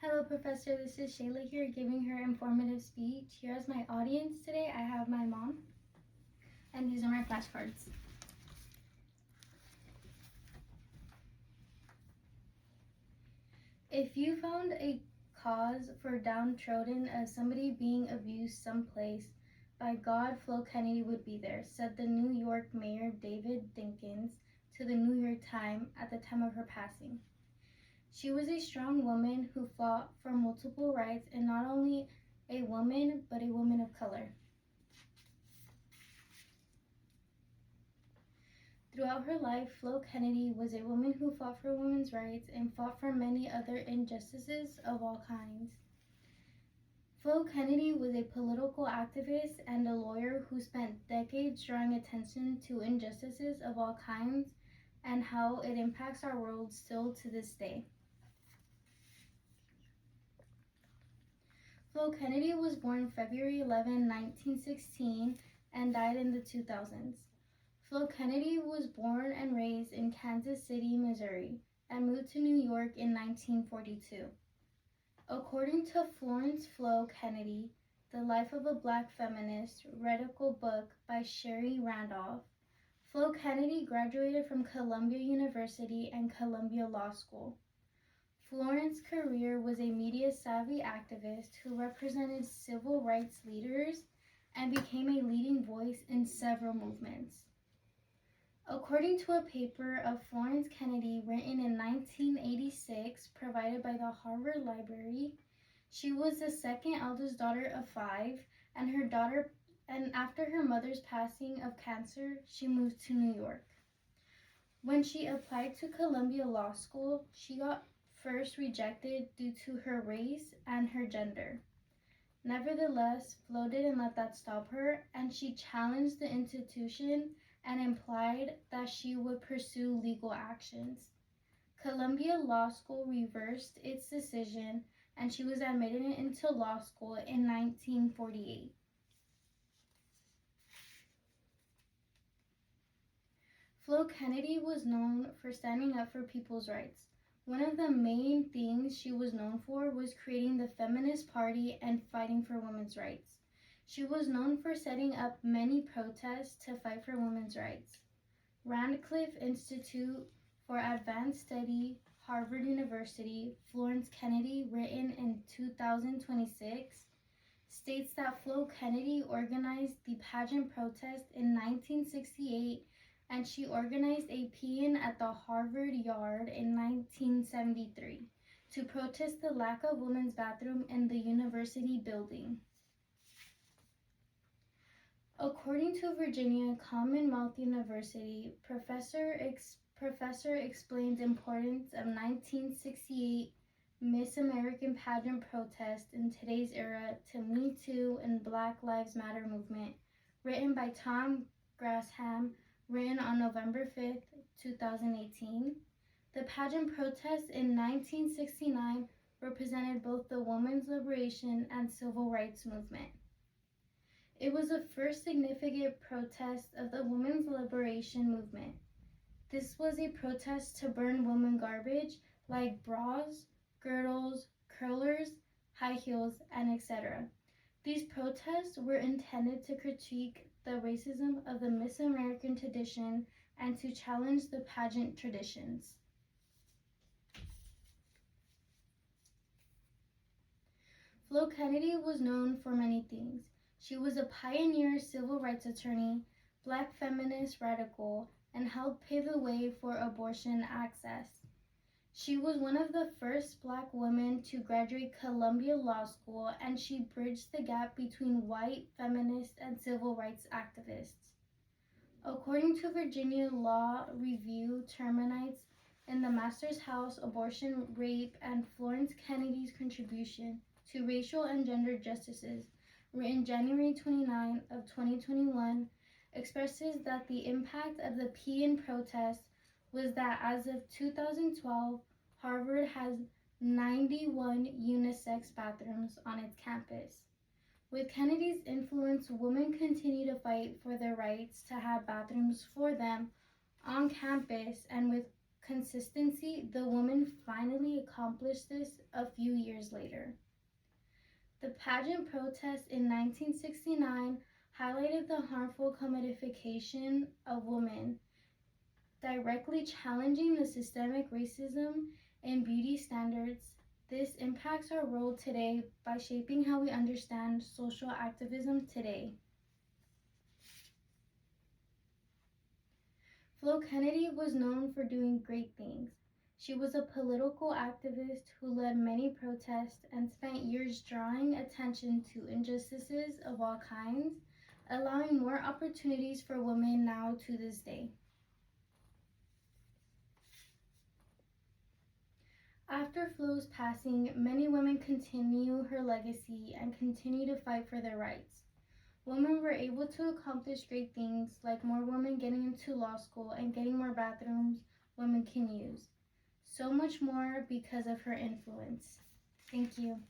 Hello, Professor. This is Shayla here giving her informative speech. Here is my audience today. I have my mom, and these are my flashcards. If you found a cause for downtrodden of somebody being abused someplace, by God, Flo Kennedy would be there, said the New York Mayor David Dinkins to the New York Times at the time of her passing. She was a strong woman who fought for multiple rights, and not only a woman, but a woman of color. Throughout her life, Flo Kennedy was a woman who fought for women's rights and fought for many other injustices of all kinds. Flo Kennedy was a political activist and a lawyer who spent decades drawing attention to injustices of all kinds and how it impacts our world still to this day. Flo Kennedy was born February 11, 1916, and died in the 2000s. Flo Kennedy was born and raised in Kansas City, Missouri, and moved to New York in 1942. According to Florence Flo Kennedy, The Life of a Black Feminist, radical book by Sherry Randolph, Flo Kennedy graduated from Columbia University and Columbia Law School. Florence's career was a media-savvy activist who represented civil rights leaders and became a leading voice in several movements. According to a paper of Florence Kennedy written in 1986 provided by the Harvard Library, she was the second eldest daughter of 5, and after her mother's passing of cancer, she moved to New York. When she applied to Columbia Law School, she got first rejected due to her race and her gender. Nevertheless, Flo didn't let that stop her, and she challenged the institution and implied that she would pursue legal actions. Columbia Law School reversed its decision, and she was admitted into law school in 1948. Flo Kennedy was known for standing up for people's rights. One of the main things she was known for was creating the Feminist Party and fighting for women's rights. She was known for setting up many protests to fight for women's rights. Radcliffe Institute for Advanced Study, Harvard University, Florence Kennedy, written in 2026, states that Flo Kennedy organized the pageant protest in 1968, and she organized a paean at the Harvard Yard in 1973 to protest the lack of women's bathroom in the university building. According to Virginia Commonwealth University, professor explains importance of 1968 Miss American pageant protest in today's era to Me Too and Black Lives Matter movement, written by Tom Grasham, written on November 5th, 2018. The pageant protest in 1969 represented both the women's liberation and civil rights movement. It was the first significant protest of the women's liberation movement. This was a protest to burn women garbage like bras, girdles, curlers, high heels, and etc. These protests were intended to critique the racism of the Miss American tradition and to challenge the pageant traditions. Flo Kennedy was known for many things. She was a pioneer civil rights attorney, Black feminist radical, and helped pave the way for abortion access. She was one of the first Black women to graduate Columbia Law School, and she bridged the gap between white feminists and civil rights activists. According to Virginia Law Review Termites in the Master's House, Abortion, Rape, and Florence Kennedy's Contribution to Racial and Gender Justices, written January 29 of 2021, expresses that the impact of the paean protest was that as of 2012, Harvard has 91 unisex bathrooms on its campus. With Kennedy's influence, women continue to fight for their rights to have bathrooms for them on campus, and with consistency, the woman finally accomplished this a few years later. The pageant protest in 1969 highlighted the harmful commodification of women, directly challenging the systemic racism in beauty standards. This impacts our role today by shaping how we understand social activism today. Flo Kennedy was known for doing great things. She was a political activist who led many protests and spent years drawing attention to injustices of all kinds, allowing more opportunities for women now to this day. After Flo's passing, many women continue her legacy and continue to fight for their rights. Women were able to accomplish great things like more women getting into law school and getting more bathrooms women can use. So much more because of her influence. Thank you.